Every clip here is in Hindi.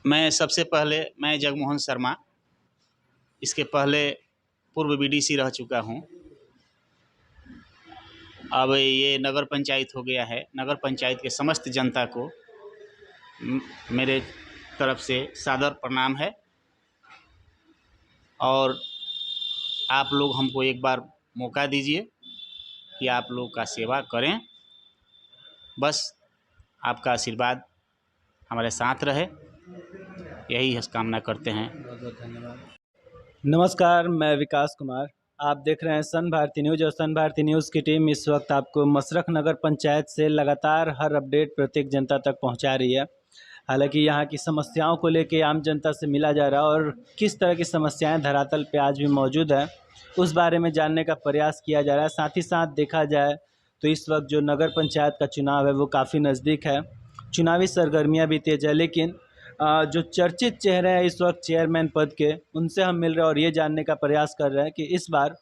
मैं सबसे पहले जगमोहन शर्मा, इसके पहले पूर्व बीडीसी रह चुका हूँ। अब ये नगर पंचायत हो गया है। नगर पंचायत के समस्त जनता को मेरे तरफ से सादर प्रणाम है और आप लोग हमको एक बार मौका दीजिए कि आप लोग का सेवा करें। बस आपका आशीर्वाद हमारे साथ रहे, यही कामना करते हैं। बहुत बहुत धन्यवाद। नमस्कार, मैं विकास कुमार। आप देख रहे हैं सन भारती न्यूज़ और सन भारती न्यूज़ की टीम इस वक्त आपको मसरख नगर पंचायत से लगातार हर अपडेट प्रत्येक जनता तक पहुंचा रही है। हालांकि यहां की समस्याओं को लेकर आम जनता से मिला जा रहा है और किस तरह की समस्याएं धरातल पे आज भी मौजूद है उस बारे में जानने का प्रयास किया जा रहा है। साथ ही साथ देखा जाए तो इस वक्त जो नगर पंचायत का चुनाव है वो काफ़ी नज़दीक है, चुनावी सरगर्मियाँ भी तेज है, लेकिन जो चर्चित चेहरे हैं इस वक्त चेयरमैन पद के, उनसे हम मिल रहे हैं और ये जानने का प्रयास कर रहे हैं कि इस बार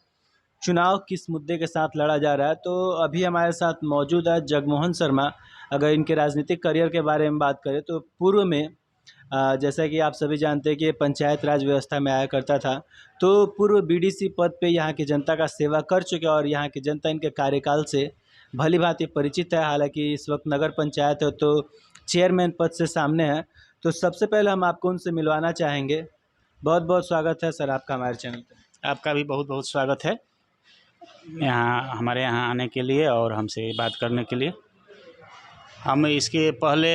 चुनाव किस मुद्दे के साथ लड़ा जा रहा है। तो अभी हमारे साथ मौजूद है जगमोहन शर्मा। अगर इनके राजनीतिक करियर के बारे में बात करें तो पूर्व में जैसा कि आप सभी जानते हैं कि पंचायत राज व्यवस्था में आया करता था, तो पूर्व बीडीसी पद पे यहाँ की जनता का सेवा कर चुके और यहाँ की जनता इनके कार्यकाल से भली भांति परिचित है। हालांकि इस वक्त नगर पंचायत है तो चेयरमैन पद से सामने है। तो सबसे पहले हम आपको उनसे मिलवाना चाहेंगे। बहुत बहुत स्वागत है सर आपका हमारे चैनल पर। आपका भी बहुत बहुत स्वागत है यहाँ हमारे यहाँ आने के लिए और हमसे बात करने के लिए। हम इसके पहले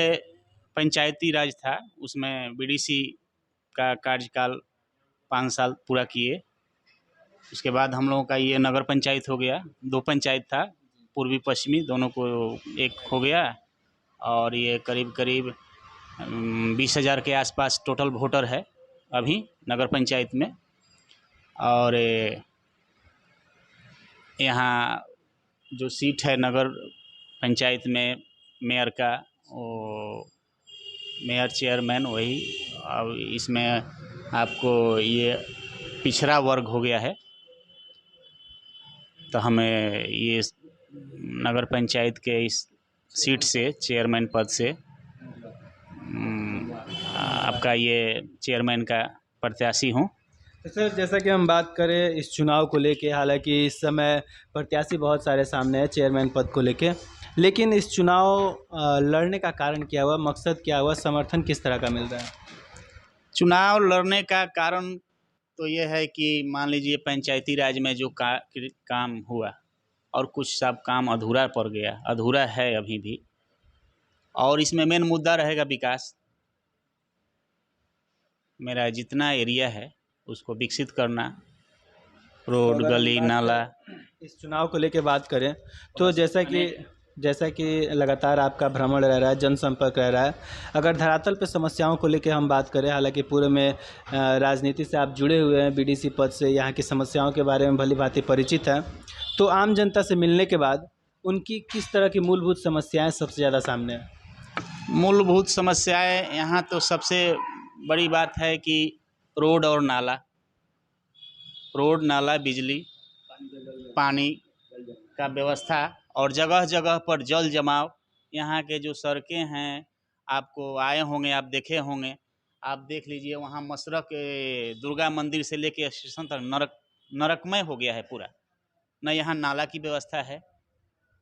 पंचायती राज था, उसमें बीडीसी का कार्यकाल 5 साल पूरा किए। उसके बाद हम लोगों का ये नगर पंचायत हो गया। 2 पंचायत था, पूर्वी पश्चिमी दोनों को एक हो गया और ये करीब करीब 20,000 के आसपास टोटल वोटर है अभी नगर पंचायत में। और यहाँ जो सीट है नगर पंचायत में मेयर का, वो मेयर चेयरमैन वही। अब इसमें आपको ये पिछड़ा वर्ग हो गया है, तो हमें ये नगर पंचायत के इस सीट से चेयरमैन पद से आपका ये चेयरमैन का प्रत्याशी हूँ। तो सर जैसा कि हम बात करें इस चुनाव को लेके, हालांकि इस समय प्रत्याशी बहुत सारे सामने हैं चेयरमैन पद को लेके, लेकिन इस चुनाव लड़ने का कारण क्या हुआ, मकसद क्या हुआ, समर्थन किस तरह का मिल रहा है? चुनाव लड़ने का कारण तो ये है कि मान लीजिए पंचायती राज में जो काम हुआ और कुछ सब काम अधूरा पड़ गया, अधूरा है अभी भी। और इसमें मेन मुद्दा रहेगा विकास। मेरा जितना एरिया है उसको विकसित करना, रोड गली नाला। इस चुनाव को लेके बात करें तो जैसा कि लगातार आपका भ्रमण रह रहा है, जनसंपर्क रह रहा है, अगर धरातल पे समस्याओं को लेके हम बात करें, हालांकि पूरे में राजनीति से आप जुड़े हुए हैं, बीडीसी पद से यहाँ की समस्याओं के बारे में भली भांति परिचित हैं, तो आम जनता से मिलने के बाद उनकी किस तरह की मूलभूत समस्याएं सबसे ज़्यादा सामने हैं? मूलभूत समस्याएं यहाँ तो सबसे बड़ी बात है कि रोड और नाला, रोड नाला, बिजली, पानी का व्यवस्था और जगह जगह पर जल जमाव। यहाँ के जो सड़कें हैं, आपको आए होंगे, आप देखे होंगे, आप देख लीजिए वहाँ मसरख दुर्गा मंदिर से लेके स्टेशन तक नरकमय हो गया है पूरा। न यहाँ नाला की व्यवस्था है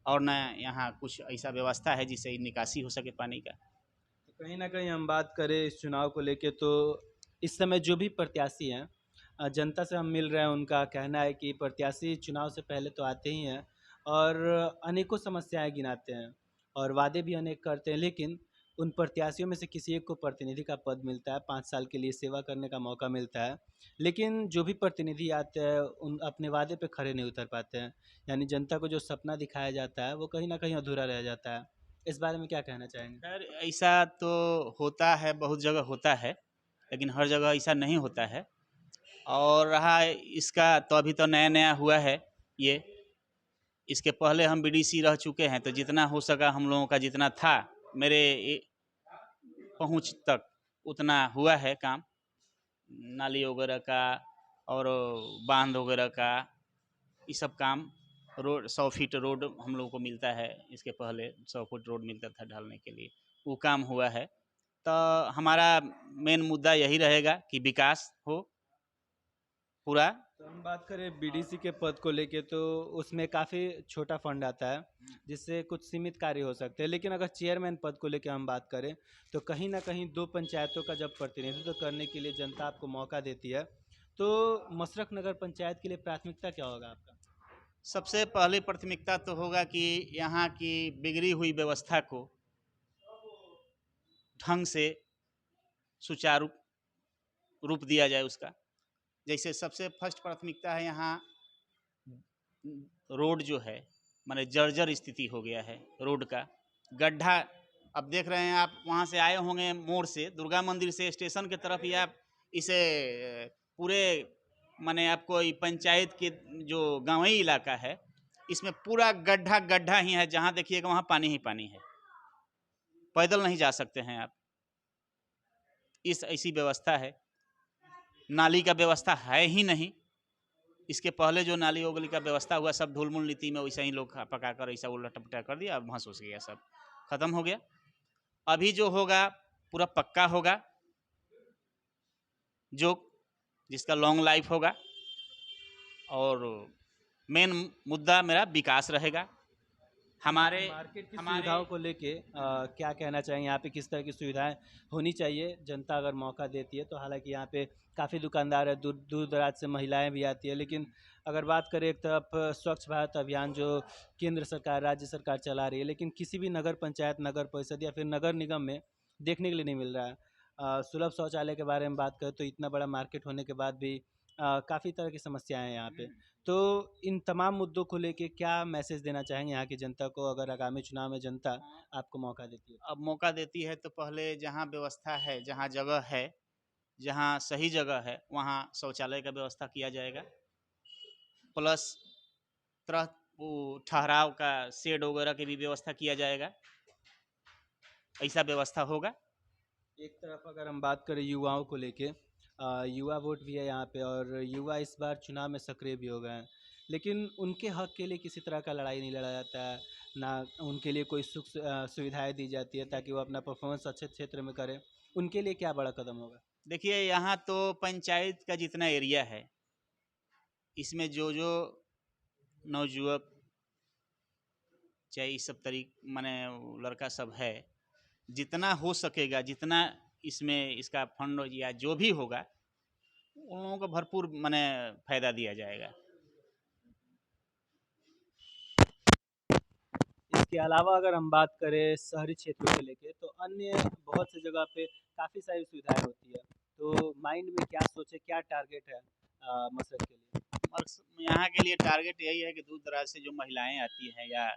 और न यहाँ कुछ ऐसा व्यवस्था है जिससे निकासी हो सके पानी का। तो कहीं ना कहीं हम बात करें इस चुनाव को लेके तो इस समय जो भी प्रत्याशी हैं, जनता से हम मिल रहे हैं, उनका कहना है कि प्रत्याशी चुनाव से पहले तो आते ही हैं और अनेकों समस्याएं गिनाते हैं और वादे भी अनेक करते हैं, लेकिन उन प्रत्याशियों में से किसी एक को प्रतिनिधि का पद मिलता है, 5 साल के लिए सेवा करने का मौका मिलता है, लेकिन जो भी प्रतिनिधि आते हैं उन अपने वादे पे खरे नहीं उतर पाते हैं। यानी जनता को जो सपना दिखाया जाता है वो कहीं ना कहीं अधूरा रह जाता है। इस बारे में क्या कहना चाहेंगे? सर ऐसा तो होता है, बहुत जगह होता है, लेकिन हर जगह ऐसा नहीं होता है। और रहा इसका तो अभी तो नया नया हुआ है ये। इसके पहले हम बीडीसी रह चुके हैं, तो जितना हो सका हम लोगों का जितना था मेरे पहुंच तक उतना हुआ है काम, नाली वगैरह का और बांध वगैरह का, ये सब काम। रोड 100 फीट रोड हम लोगों को मिलता है, इसके पहले 100 फुट रोड मिलता था ढालने के लिए, वो काम हुआ है। तो हमारा मेन मुद्दा यही रहेगा कि विकास हो पूरा। तो हम बात करें बीडीसी के पद को लेके, तो उसमें काफ़ी छोटा फंड आता है जिससे कुछ सीमित कार्य हो सकते हैं। लेकिन अगर चेयरमैन पद को लेके हम बात करें तो कहीं ना कहीं दो पंचायतों का जब प्रतिनिधित्व करने के लिए जनता आपको मौका देती है, तो मसरख नगर पंचायत के लिए प्राथमिकता क्या होगा आपका? सबसे पहली प्राथमिकता तो होगा कि यहाँ की बिगड़ी हुई व्यवस्था को ढंग से सुचारू रूप दिया जाए उसका। जैसे सबसे फर्स्ट प्राथमिकता है यहाँ रोड जो है, माने जर्जर स्थिति हो गया है रोड का। गड्ढा, अब देख रहे हैं आप, वहाँ से आए होंगे मोड़ से, दुर्गा मंदिर से स्टेशन की तरफ, या इसे पूरे माने आपको पंचायत के जो गाँवी इलाका है, इसमें पूरा गड्ढा गड्ढा ही है। जहाँ देखिएगा वहाँ पानी ही पानी है, पैदल नहीं जा सकते हैं आप। इस ऐसी व्यवस्था है। नाली का व्यवस्था है ही नहीं। इसके पहले जो नाली ओगली का व्यवस्था हुआ, सब ढुलमुल नीति में वैसा ही लोग पका कर ऐसा उलट पलटा कर दिया, अब भंस गया, सब खत्म हो गया। अभी जो होगा पूरा पक्का होगा, जो जिसका लॉन्ग लाइफ होगा। और मेन मुद्दा मेरा विकास रहेगा। हमारे मार्केट की सुविधाओं को लेके क्या कहना चाहेंगे? यहाँ पे किस तरह की सुविधाएं होनी चाहिए जनता अगर मौका देती है तो? हालांकि यहाँ पे काफ़ी दुकानदार है, दूर दूर दराज से महिलाएं भी आती है, लेकिन अगर बात करें एक तरफ स्वच्छ भारत अभियान जो केंद्र सरकार राज्य सरकार चला रही है, लेकिन किसी भी नगर पंचायत नगर परिषद या फिर नगर निगम में देखने के लिए नहीं मिल रहा है। सुलभ शौचालय के बारे में बात करें तो इतना बड़ा मार्केट होने के बाद भी काफ़ी तरह की समस्याएं हैं यहाँ पे। तो इन तमाम मुद्दों को लेके क्या मैसेज देना चाहेंगे यहाँ की जनता को, अगर आगामी चुनाव में जनता आपको मौका देती है? अब मौका देती है तो पहले जहाँ व्यवस्था है, जहाँ जगह है, जहाँ सही जगह है, वहाँ शौचालय का व्यवस्था किया जाएगा। प्लस तरह वो ठहराव का शेड वगैरह की भी व्यवस्था किया जाएगा। ऐसा व्यवस्था होगा। एक तरफ अगर हम बात करें युवाओं को लेके, युवा वोट भी है यहाँ पे और युवा इस बार चुनाव में सक्रिय भी हो गए हैं, लेकिन उनके हक के लिए किसी तरह का लड़ाई नहीं लड़ा जाता है, ना उनके लिए कोई सुविधाएं दी जाती है ताकि वो अपना परफॉर्मेंस अच्छे क्षेत्र में करें। उनके लिए क्या बड़ा कदम होगा? देखिए, यहाँ तो पंचायत का जितना एरिया है, इसमें जो जो नवयुवक चाहे इस सब माने लड़का सब है, जितना हो सकेगा, जितना इसमें इसका फंड या जो भी होगा, उन लोगों को भरपूर माने फायदा दिया जाएगा। इसके अलावा अगर हम बात करें शहरी क्षेत्रों को लेके, तो अन्य बहुत सी जगह पे काफ़ी सारी सुविधाएं होती है, तो माइंड में क्या सोचे, क्या टारगेट है मसरख के लिए? और यहाँ के लिए टारगेट यही है कि दूर दराज से जो महिलाएं आती हैं या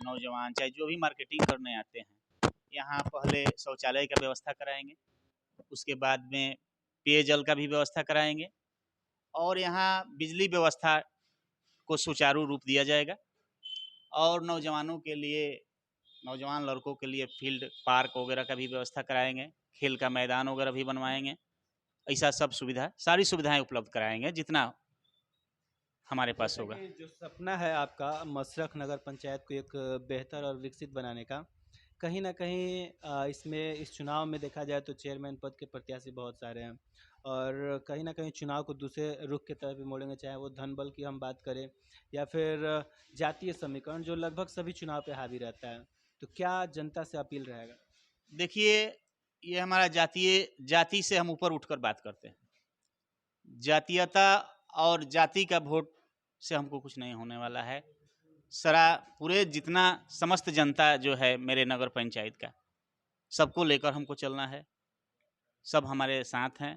नौजवान, चाहे जो भी मार्केटिंग करने आते हैं, यहाँ पहले शौचालय का व्यवस्था कराएंगे, उसके बाद में पेयजल का भी व्यवस्था कराएंगे, और यहाँ बिजली व्यवस्था को सुचारू रूप दिया जाएगा। और नौजवानों के लिए, नौजवान लड़कों के लिए फील्ड पार्क वगैरह का भी व्यवस्था कराएंगे, खेल का मैदान वगैरह भी बनवाएंगे। ऐसा सब सुविधा, सारी सुविधाएं उपलब्ध कराएंगे जितना हमारे पास होगा। जो सपना है आपका मसरख नगर पंचायत को एक बेहतर और विकसित बनाने का, कहीं ना कहीं इसमें इस चुनाव में देखा जाए तो चेयरमैन पद के प्रत्याशी बहुत सारे हैं और कहीं ना कहीं चुनाव को दूसरे रुख की तरफ भी मोड़ेंगे, चाहे वो धन बल की हम बात करें या फिर जातीय समीकरण जो लगभग सभी चुनाव पे हावी रहता है। तो क्या जनता से अपील रहेगा? देखिए, ये हमारा जाति से हम ऊपर उठकर बात करते हैं। जातीयता और जाति का वोट से हमको कुछ नहीं होने वाला है। सारा पूरे जितना समस्त जनता जो है मेरे नगर पंचायत का, सबको लेकर हमको चलना है। सब हमारे साथ हैं।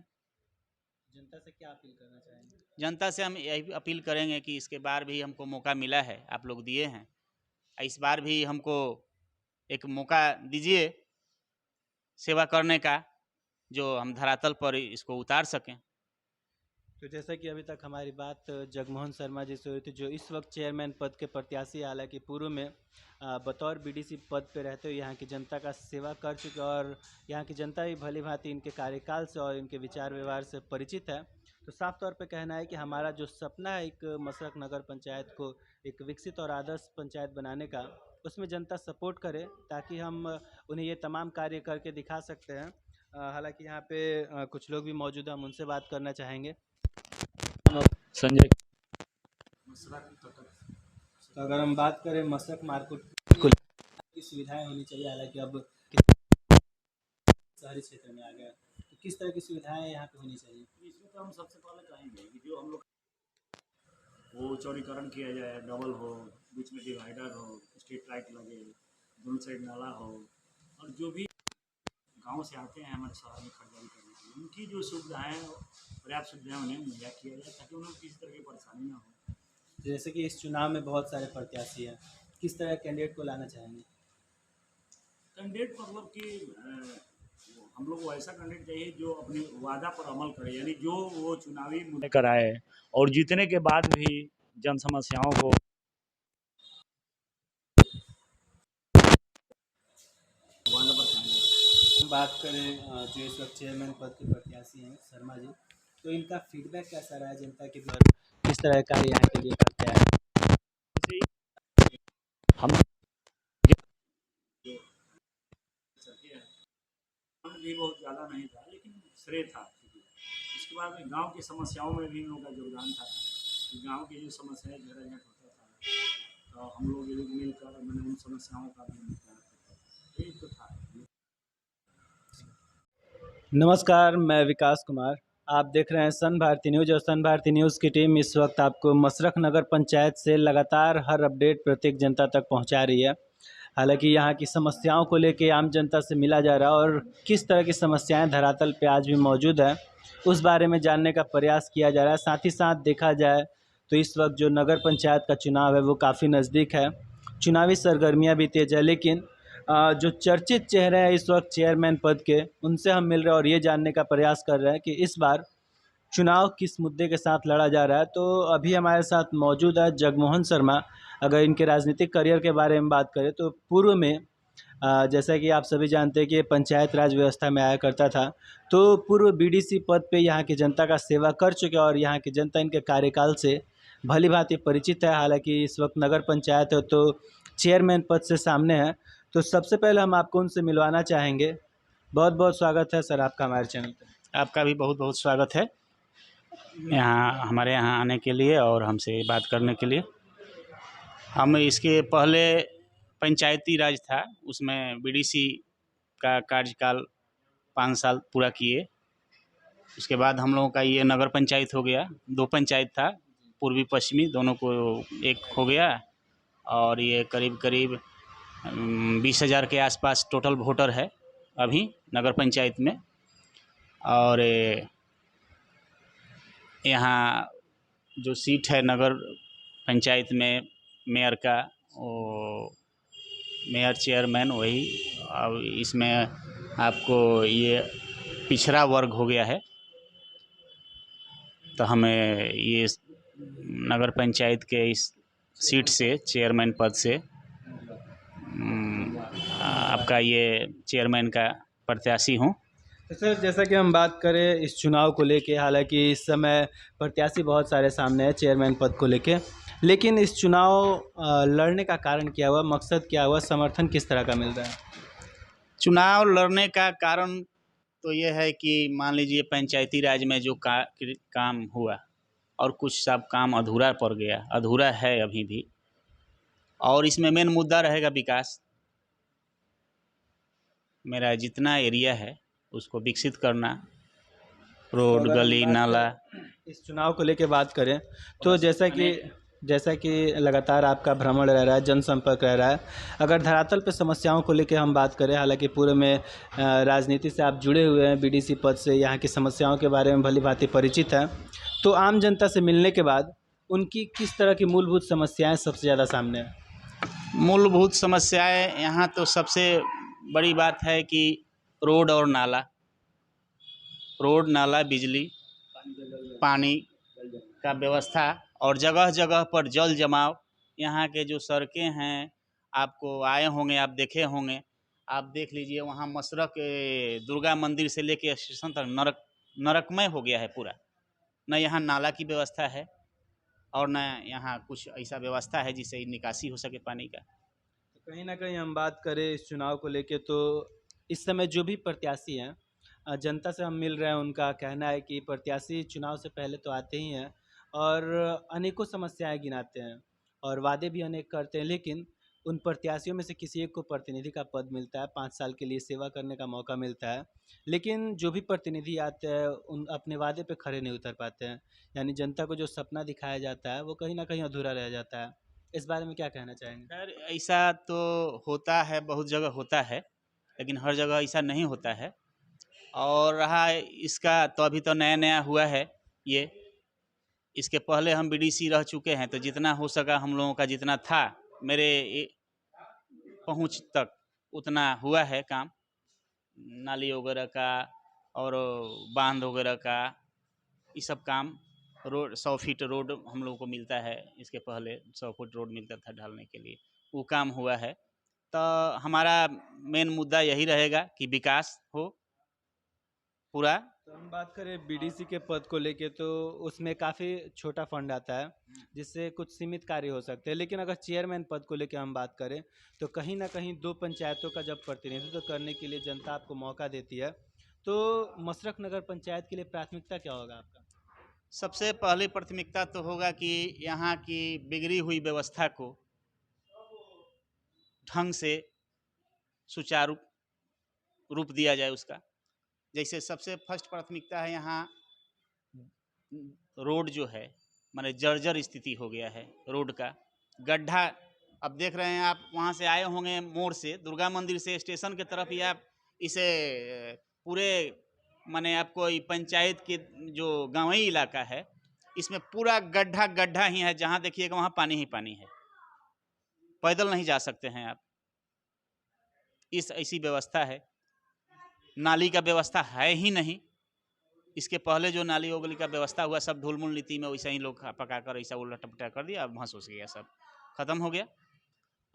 जनता से क्या अपील करना चाहेंगे? जनता से हम यही अपील करेंगे कि इसके बार भी हमको मौका मिला है, आप लोग दिए हैं, इस बार भी हमको एक मौका दीजिए सेवा करने का, जो हम धरातल पर इसको उतार सकें। तो जैसा कि अभी तक हमारी बात जगमोहन शर्मा जी से हुई थी, जो इस वक्त चेयरमैन पद के प्रत्याशी, हालांकि पूर्व में बतौर बीडीसी पद पे रहते हुए यहाँ की जनता का सेवा कर चुके और यहाँ की जनता भी भली भांति इनके कार्यकाल से और इनके विचार व्यवहार से परिचित है। तो साफ तौर पे कहना है कि हमारा जो सपना है एक मसरख नगर पंचायत को एक विकसित और आदर्श पंचायत बनाने का, उसमें जनता सपोर्ट करे ताकि हम उन्हें ये तमाम कार्य करके दिखा सकते हैं। हालांकि यहाँ पे कुछ लोग भी मौजूद हैं, हम उनसे बात करना चाहेंगे। संजय, तो अगर हम बात करें मशरक मार्केट को की सुविधाएं होनी चाहिए, हालांकि अब शहरी क्षेत्र में आ गया, तो किस तरह की सुविधाएं यहाँ पे होनी चाहिए? इसमें तो हम सबसे पहले चाहेंगे कि जो हम लोग वो चौड़ीकरण किया जाए, डबल हो, बीच में डिवाइडर हो, स्ट्रीट लाइट लगे, दोनों साइड नाला हो, और जो भी गांव से आते हैं हमारे शहर में खरीदारी करने के लिए, उनकी जो सुविधाएं पर्याप्त सुविधाएं उन्हें मुहैया किया जाए ताकि उन्हें किसी तरह की परेशानी ना हो। जैसे कि इस चुनाव में बहुत सारे प्रत्याशी हैं, किस तरह कैंडिडेट को लाना चाहेंगे? कैंडिडेट मतलब कि हम लोग को ऐसा कैंडिडेट चाहिए जो अपने वादा पर अमल करे, यानी जो वो चुनावी मुद्दे कराए और जीतने के बाद भी जन समस्याओं को वादा पर कायम। हम बात करें जो इस वक्त चेयरमैन पद के प्रत्याशी हैं शर्मा जी, तो इनका फीडबैक कैसा रहा है जनता के द्वारा, किस तरह का कार्य यहाँ के लिए करते हैं? हम भी बहुत ज़्यादा नहीं था, लेकिन श्रेय था। इसके बाद में गांव की समस्याओं में भी इन लोगों का योगदान था कि गांव की जो समस्याएं झगड़ा होता था, तो हम लोग ये लोग मिलकर मैंने उन समस्याओं का भी निपटारा करता था, यही तो था। नमस्कार, मैं विकास कुमार। आप देख रहे हैं सन भारती न्यूज और सन भारती न्यूज़ की टीम इस वक्त आपको मशरक नगर पंचायत से लगातार हर अपडेट प्रत्येक जनता तक पहुंचा रही है। हालांकि यहाँ की समस्याओं को लेकर आम जनता से मिला जा रहा है और किस तरह की समस्याएं धरातल पे आज भी मौजूद है, उस बारे में जानने का प्रयास किया जा रहा है। साथ ही साथ देखा जाए तो इस वक्त जो नगर पंचायत का चुनाव है वो काफ़ी नज़दीक है, चुनावी सरगर्मियाँ भी तेज है, लेकिन जो चर्चित चेहरे हैं इस वक्त चेयरमैन पद के, उनसे हम मिल रहे हैं और ये जानने का प्रयास कर रहे हैं कि इस बार चुनाव किस मुद्दे के साथ लड़ा जा रहा है। तो अभी हमारे साथ मौजूद है जगमोहन शर्मा। अगर इनके राजनीतिक करियर के बारे में बात करें तो पूर्व में जैसा कि आप सभी जानते हैं कि पंचायत राज व्यवस्था में आया करता था, तो पूर्व बीडीसी पद पे यहाँ की जनता का सेवा कर चुके और यहाँ की जनता इनके कार्यकाल से भली भांति परिचित है। हालांकि इस वक्त नगर पंचायत है तो चेयरमैन पद से सामने है, तो सबसे पहले हम आपको उनसे मिलवाना चाहेंगे। बहुत बहुत स्वागत है सर आपका हमारे चैनल पर। आपका भी बहुत बहुत स्वागत है यहाँ हमारे यहाँ आने के लिए और हमसे बात करने के लिए। हम इसके पहले पंचायती राज था, उसमें बीडीसी का कार्यकाल 5 साल पूरा किए। उसके बाद हम लोगों का ये नगर पंचायत हो गया। 2 पंचायत था, पूर्वी पश्चिमी दोनों को एक हो गया, और ये करीब करीब 20,000 के आसपास टोटल वोटर है अभी नगर पंचायत में। और यहाँ जो सीट है नगर पंचायत में मेयर का, वो मेयर चेयरमैन वही। अब इसमें आपको ये पिछड़ा वर्ग हो गया है, तो हमें ये नगर पंचायत के इस सीट से चेयरमैन पद से आपका ये चेयरमैन का प्रत्याशी हूँ। तो सर जैसा कि हम बात करें इस चुनाव को लेके, हालांकि इस समय प्रत्याशी बहुत सारे सामने हैं चेयरमैन पद को लेके, लेकिन इस चुनाव लड़ने का कारण क्या हुआ, मकसद क्या हुआ, समर्थन किस तरह का मिल रहा है? चुनाव लड़ने का कारण तो ये है कि मान लीजिए पंचायती राज में जो काम हुआ और कुछ सब काम अधूरा पड़ गया, अधूरा है अभी भी, और इसमें मेन मुद्दा रहेगा विकास। मेरा जितना एरिया है उसको विकसित करना, रोड गली नाला। इस चुनाव को लेके बात करें तो जैसा कि लगातार आपका भ्रमण रह रहा है, जनसंपर्क रह रहा है, अगर धरातल पे समस्याओं को लेके हम बात करें, हालांकि पूरे में राजनीति से आप जुड़े हुए हैं, बीडीसी पद से यहाँ की समस्याओं के बारे में भली भांति परिचित हैं, तो आम जनता से मिलने के बाद उनकी किस तरह की मूलभूत समस्याएँ सबसे ज़्यादा सामने हैं? मूलभूत समस्याएं यहाँ तो सबसे बड़ी बात है कि रोड और नाला, रोड नाला, बिजली, पानी का व्यवस्था, और जगह जगह पर जल जमाव। यहाँ के जो सड़कें हैं, आपको आए होंगे, आप देखे होंगे, आप देख लीजिए वहाँ मशरक दुर्गा मंदिर से लेके स्टेशन तक नरकमय हो गया है पूरा। न यहाँ नाला की व्यवस्था है और न यहाँ कुछ ऐसा व्यवस्था है जिससे निकासी हो सके पानी का। कहीं न कहीं हम बात करें इस चुनाव को लेके तो इस समय जो भी प्रत्याशी हैं जनता से हम मिल रहे हैं उनका कहना है कि प्रत्याशी चुनाव से पहले तो आते ही हैं और अनेकों समस्याएं गिनाते हैं और वादे भी अनेक करते हैं, लेकिन उन प्रत्याशियों में से किसी एक को प्रतिनिधि का पद मिलता है, 5 साल के लिए सेवा करने का मौका मिलता है, लेकिन जो भी प्रतिनिधि आते हैं उन अपने वादे पे खरे नहीं उतर पाते हैं। यानी जनता को जो सपना दिखाया जाता है वो कहीं ना कहीं अधूरा रह जाता है। इस बारे में क्या कहना चाहेंगे? खैर ऐसा तो होता है, बहुत जगह होता है, लेकिन हर जगह ऐसा नहीं होता है। और रहा इसका, तो अभी तो नया नया हुआ है ये। इसके पहले हम बीडीसी रह चुके हैं, तो जितना हो सका हम लोगों का जितना था मेरे पहुंच तक उतना हुआ है काम, नाली वगैरह का और बांध वगैरह का, ये सब काम। रोड 100 फीट रोड हम लोगों को मिलता है, इसके पहले 100 फुट रोड मिलता था ढालने के लिए, वो काम हुआ है। तो हमारा मेन मुद्दा यही रहेगा कि विकास हो पूरा। तो हम बात करें बीडीसी के पद को लेके तो उसमें काफ़ी छोटा फंड आता है जिससे कुछ सीमित कार्य हो सकते हैं, लेकिन अगर चेयरमैन पद को लेके हम बात करें तो कहीं ना कहीं 2 पंचायतों का जब प्रतिनिधित्व करने के लिए जनता आपको मौका देती है तो मसरख नगर पंचायत के लिए प्राथमिकता क्या होगा आपका? सबसे पहली प्राथमिकता तो होगा कि यहाँ की बिगड़ी हुई व्यवस्था को ढंग से सुचारू रूप दिया जाए उसका। जैसे सबसे फर्स्ट प्राथमिकता है यहाँ रोड जो है, माने जर्जर स्थिति हो गया है रोड का। गड्ढा, अब देख रहे हैं आप, वहाँ से आए होंगे मोड़ से, दुर्गा मंदिर से स्टेशन की तरफ, या इसे पूरे माने आपको पंचायत के जो गाँवी इलाका है, इसमें पूरा गड्ढा गड्ढा ही है, जहाँ देखिएगा वहाँ पानी ही पानी है, पैदल नहीं जा सकते हैं आप। इस ऐसी व्यवस्था है। नाली का व्यवस्था है ही नहीं। इसके पहले जो नाली ओगली का व्यवस्था हुआ सब धूलमुल नीति में वैसे ही लोग पका कर ऐसा उलट पलटा कर दिया, अब भंस गया, सब खत्म हो गया।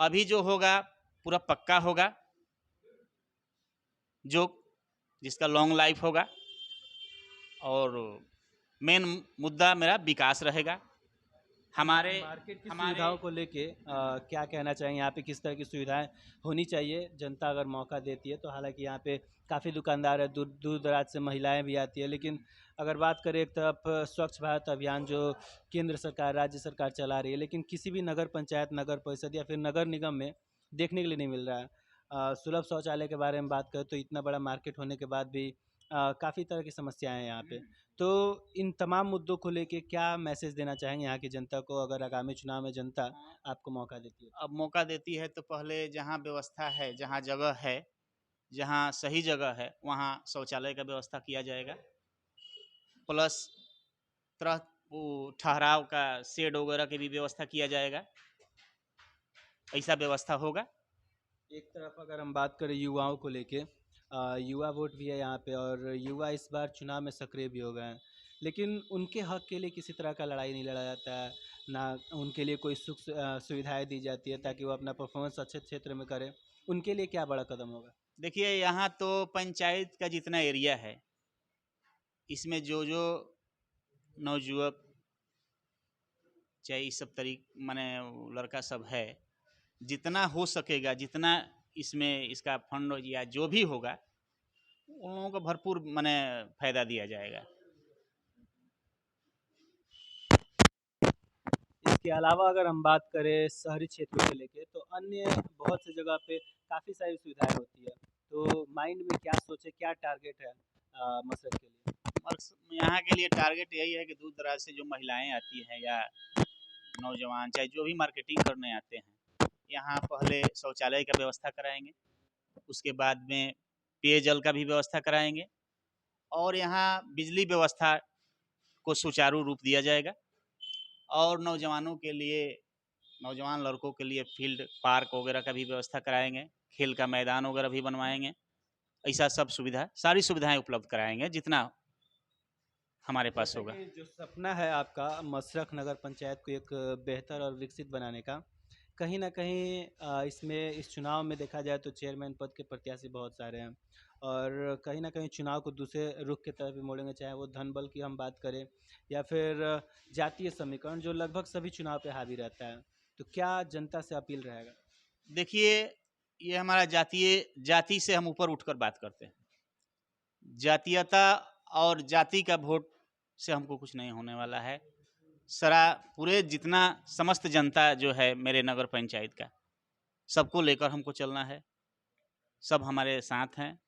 अभी जो होगा पूरा पक्का होगा, जो जिसका लॉन्ग लाइफ होगा। और मेन मुद्दा मेरा विकास रहेगा। हमारे मार्केट की हमारे सुविधाओं को लेके क्या कहना चाहेंगे? यहाँ पे किस तरह की सुविधाएं होनी चाहिए जनता अगर मौका देती है तो? हालांकि यहाँ पे काफ़ी दुकानदार है, दूर दूर दराज से महिलाएं भी आती है, लेकिन अगर बात करें एक तरफ स्वच्छ भारत अभियान जो केंद्र सरकार राज्य सरकार चला रही है, लेकिन किसी भी नगर पंचायत नगर परिषद या फिर नगर निगम में देखने के लिए नहीं मिल रहा है। सुलभ शौचालय के बारे में बात करें तो इतना बड़ा मार्केट होने के बाद भी काफ़ी तरह की समस्याएं हैं यहाँ पे। तो इन तमाम मुद्दों को लेके क्या मैसेज देना चाहेंगे यहाँ की जनता को अगर आगामी चुनाव में जनता आपको मौका देती है? अब मौका देती है तो पहले जहाँ व्यवस्था है, जहाँ जगह है, जहाँ सही जगह है, वहाँ शौचालय का व्यवस्था किया जाएगा। प्लस तरह वो ठहराव का शेड वगैरह की भी व्यवस्था किया जाएगा, ऐसा व्यवस्था होगा। एक तरफ अगर हम बात करें युवाओं को लेके, युवा वोट भी है यहाँ पे और युवा इस बार चुनाव में सक्रिय भी हो गए हैं, लेकिन उनके हक के लिए किसी तरह का लड़ाई नहीं लड़ा जाता है, ना उनके लिए कोई सुविधाएं दी जाती है ताकि वो अपना परफॉर्मेंस अच्छे क्षेत्र में करें। उनके लिए क्या बड़ा कदम होगा? देखिए यहाँ तो पंचायत का जितना एरिया है, इसमें जो जो नवयुवक चाहे इस सब माने लड़का सब है, जितना हो सकेगा, जितना इसमें इसका फंड या जो भी होगा, उन लोगों को भरपूर माने फायदा दिया जाएगा। इसके अलावा अगर हम बात करें शहरी क्षेत्रों को लेके तो अन्य बहुत सी जगह पे काफ़ी सारी सुविधाएं होती है, तो माइंड में क्या सोचे, क्या टारगेट है मसरत के लिए? और यहाँ के लिए टारगेट यही है कि दूर दराज से जो महिलाएं आती हैं या नौजवान, चाहे जो भी मार्केटिंग करने आते हैं, यहाँ पहले शौचालय का व्यवस्था कराएंगे, उसके बाद में पेयजल का भी व्यवस्था कराएंगे, और यहाँ बिजली व्यवस्था को सुचारू रूप दिया जाएगा। और नौजवानों के लिए, नौजवान लड़कों के लिए फील्ड पार्क वगैरह का भी व्यवस्था कराएंगे, खेल का मैदान वगैरह भी बनवाएंगे। ऐसा सब सुविधा, सारी सुविधाएं उपलब्ध कराएंगे जितना हमारे पास होगा। जो सपना है आपका मसरख नगर पंचायत को एक बेहतर और विकसित बनाने का, कहीं ना कहीं इसमें इस चुनाव में देखा जाए तो चेयरमैन पद के प्रत्याशी बहुत सारे हैं और कहीं ना कहीं चुनाव को दूसरे रुख की तरफ भी मोड़ेंगे, चाहे वो धन बल की हम बात करें या फिर जातीय समीकरण जो लगभग सभी चुनाव पे हावी रहता है। तो क्या जनता से अपील रहेगा? देखिए, ये हमारा जाति से हम ऊपर उठकर बात करते हैं। जातीयता और जाति का वोट से हमको कुछ नहीं होने वाला है। सारा पूरे जितना समस्त जनता जो है मेरे नगर पंचायत का, सबको लेकर हमको चलना है। सब हमारे साथ हैं।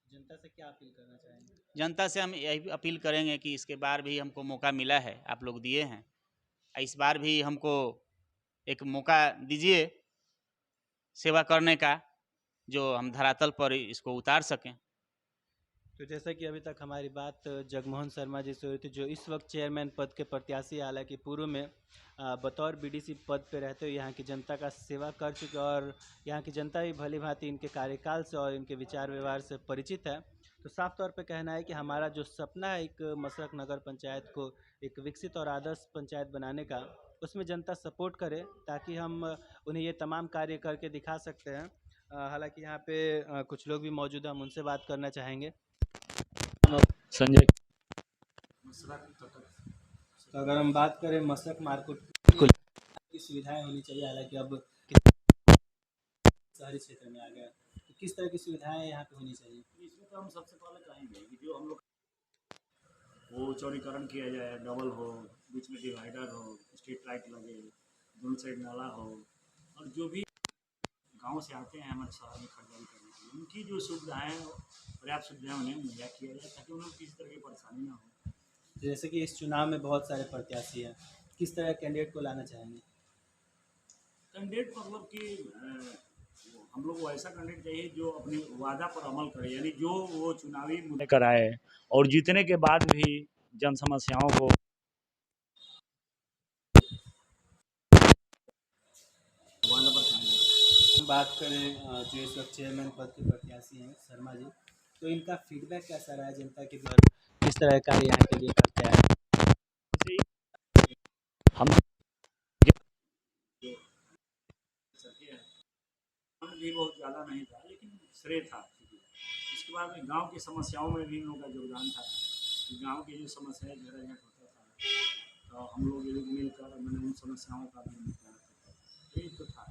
जनता से क्या अपील करना चाहेंगे? जनता से हम यही अपील करेंगे कि इसके बार भी हमको मौका मिला है, आप लोग दिए हैं, इस बार भी हमको एक मौका दीजिए सेवा करने का, जो हम धरातल पर इसको उतार सकें। तो जैसा कि अभी तक हमारी बात जगमोहन शर्मा जी से हुई थी, जो इस वक्त चेयरमैन पद के प्रत्याशी, हालांकि पूर्व में बतौर बीडीसी पद पे रहते हुए यहाँ की जनता का सेवा कर चुके और यहाँ की जनता भी भली भांति इनके कार्यकाल से और इनके विचार व्यवहार से परिचित है। तो साफ तौर पे कहना है कि हमारा जो सपना है एक मशरक नगर पंचायत को एक विकसित और आदर्श पंचायत बनाने का, उसमें जनता सपोर्ट करे ताकि हम उन्हें ये तमाम कार्य करके दिखा सकते हैं। हालांकि यहाँ पे कुछ लोग भी मौजूद हैं, हम उनसे बात करना चाहेंगे। संजय। तो अगर हम बात करें मशरक मार्केट की सुविधाएं होनी चाहिए, हालांकि अब शहरी क्षेत्र में आ गया, तो किस तरह की सुविधाएं यहाँ पे होनी चाहिए? इसमें तो हम सबसे पहले चाहेंगे कि जो हम लोग वो चौड़ीकरण किया जाए, डबल हो, बीच में डिवाइडर हो, स्ट्रीट लाइट लगे, दोनों साइड नाला हो, और जो भी गांव से आते हैं हमारे शहर में खरीदारी करने के लिए, उनकी जो सुविधाएं पर्याप्त सुविधाएं उन्हें मुहैया किया जाए ताकि उन्हें किसी तरह की परेशानी ना हो। जैसे कि इस चुनाव में बहुत सारे प्रत्याशी हैं, किस तरह कैंडिडेट को लाना चाहेंगे? कैंडिडेट मतलब कि हम लोग को ऐसा कैंडिडेट चाहिए जो अपनी वादा पर अमल करे, यानी जो वो चुनावी मुद्दे कराए और जीतने के बाद भी जन समस्याओं को वादा पर ध्यान दें। बात करें जो इस वक्त चेयरमैन पद के प्रत्याशी हैं शर्मा जी, तो इनका फीडबैक कैसा रहा है जनता के द्वारा, किस तरह का कार्य यहाँ के लिए करते हैं? हम फंड भी बहुत ज़्यादा नहीं था, लेकिन श्रेय था। इसके बाद में गांव की समस्याओं में भी इन लोगों का योगदान था कि गांव की जो समस्याएं झगड़ा होता था, तो हम लोग ये लोग मिलकर मैंने उन समस्याओं का भी निपटारा करता था। यही तो था।